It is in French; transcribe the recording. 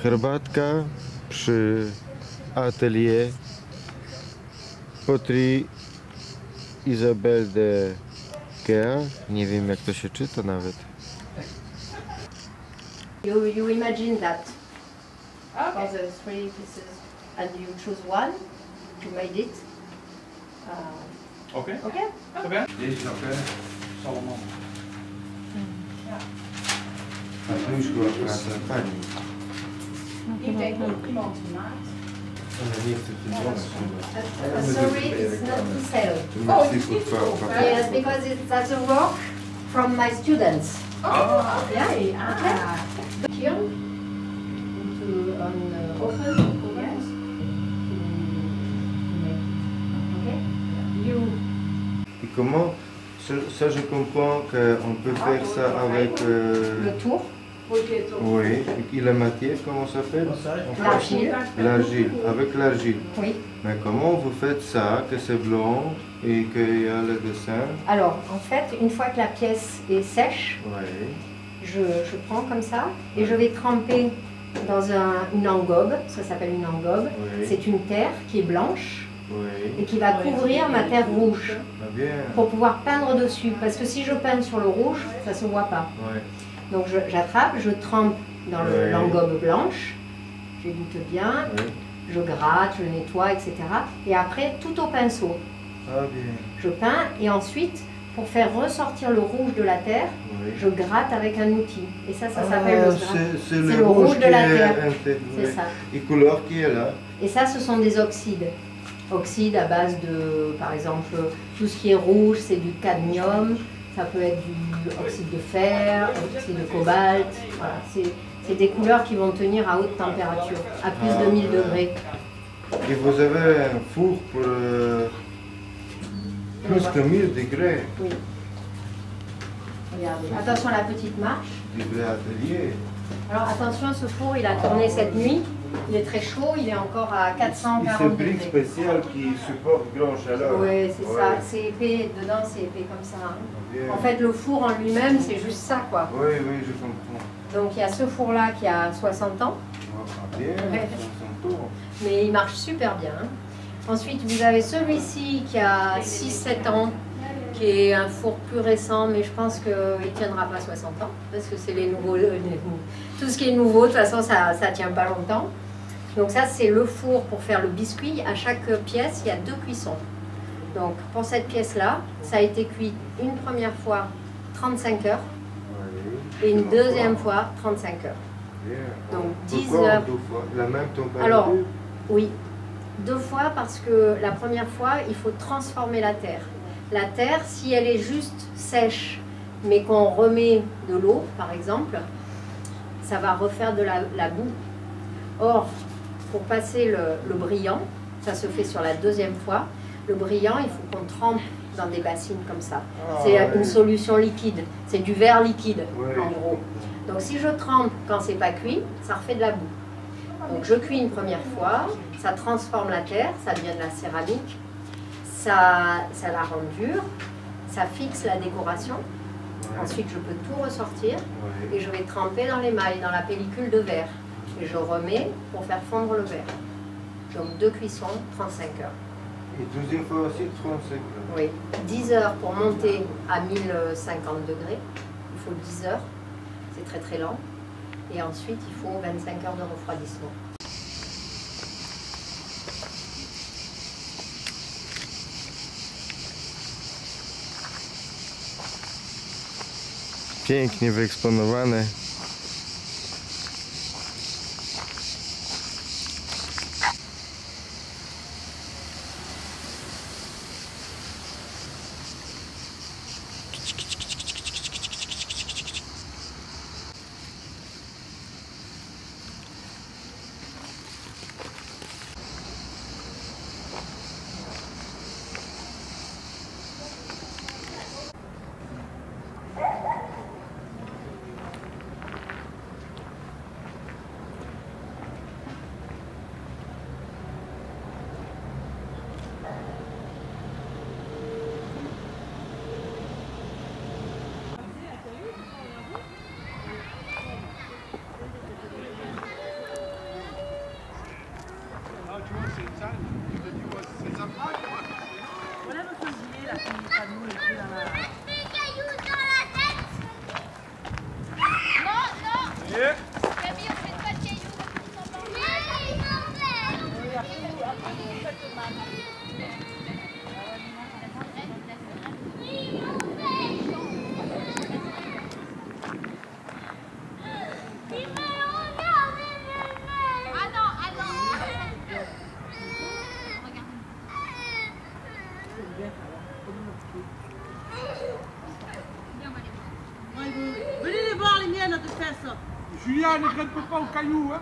Herbatka przy atelier Poterie Isabelle de Caen. Nie wiem jak to się czyta nawet. You imagine that for the three pieces and you choose one to make it. Oké. Okay? Oké. Deze is ook Salomon. A tu już była praca pani. Ik denk dat iemand gemaakt. Ona nie chce filmować. Sorry, it's not to sell. Oh, it's beautiful. Yes, because that's a work from my students. Oh, Yeah. okay. Ah. Here, to oven, Yes. okay? You Et comment ça je comprends qu'on peut faire ça avec le tour, oui, et la matière comment ça s'appelle? l'argile, L'argile, avec l'argile. oui. Mais comment vous faites ça, que c'est blanc et qu'il y a le dessin? Alors, en fait, une fois que la pièce est sèche, Oui. je prends comme ça et je vais tremper dans une engobe, ça s'appelle une engobe. Oui. C'est une terre qui est blanche Oui. et qui va couvrir ma terre rouge Ah bien. pour pouvoir peindre dessus. Parce que si je peins sur le rouge, ça ne se voit pas. Oui. Donc j'attrape, je trempe dans Oui. l'engobe blanche, j'égoutte bien, Oui. je gratte, je nettoie, etc. Et après, tout au pinceau, Ah bien. je peins et ensuite, pour faire ressortir le rouge de la terre, Oui. je gratte avec un outil. Et ça s'appelle le gratte. C'est C'est le le rouge de qui la est terre. intégré. C'est ça. Et couleur qui est là? Et ça, ce sont des oxydes. Oxydes à base de, par exemple, tout ce qui est rouge, c'est du cadmium. Ça peut être du oxyde de fer, oxyde de cobalt. Voilà, c'est des couleurs qui vont tenir à haute température, à plus de 1000 degrés. Et vous avez un four pour plus que 1000 degrés. Oui. Regardez. Attention à la petite marche. Degrés atelier. Alors attention, ce four, il a tourné cette nuit. Il est très chaud, il est encore à Et 440 c'est brique degrés. spéciale qui supporte grande chaleur. Oui, c'est ça. C'est épais. Dedans, c'est épais comme ça. Hein. Bien. En fait, le four en lui-même, c'est juste ça, quoi. Oui, oui, je comprends. Donc il y a ce four-là qui a 60 ans, Ah, bien, Ouais. c'est son tour. mais il marche super bien. Hein. Ensuite, vous avez celui-ci qui a 6-7 ans, qui est un four plus récent, mais je pense qu'il ne tiendra pas 60 ans, parce que c'est les nouveaux... tout ce qui est nouveau, de toute façon, ça ne tient pas longtemps. Donc ça, c'est le four pour faire le biscuit. À chaque pièce, il y a 2 cuissons. Donc pour cette pièce-là, ça a été cuit une première fois 35 heures Oui. et une deuxième fois 35 heures. Bien. Donc 10 Pourquoi heures. 2 fois? La même température? Alors, oui, 2 fois parce que la première fois, il faut transformer la terre. La terre, si elle est juste sèche, mais qu'on remet de l'eau, par exemple, ça va refaire de la boue. Or, pour passer le brillant, ça se fait sur la deuxième fois, le brillant, il faut qu'on trempe dans des bassines comme ça. Ah, C'est oui. une solution liquide, c'est du verre liquide, Oui, en je gros. comprends. Donc si je trempe quand c'est pas cuit, ça refait de la boue. Donc je cuis une première fois, ça transforme la terre, ça devient de la céramique, ça la rend dure, ça fixe la décoration. Ouais. Ensuite je peux tout ressortir Oui. et je vais tremper dans l'émail, dans la pellicule de verre. Et je remets pour faire fondre le verre. Donc 2 cuissons, 35 heures. Et deuxième fois aussi 35 heures. Oui, 10 heures pour monter à 1050 degrés. Il faut 10 heures, c'est très très lent. Et ensuite, il faut 25 heures de refroidissement. Pięknie wyeksponowane. Venez les voir les miennes de faire ça. Julien, ne grimpe pas au caillou, hein.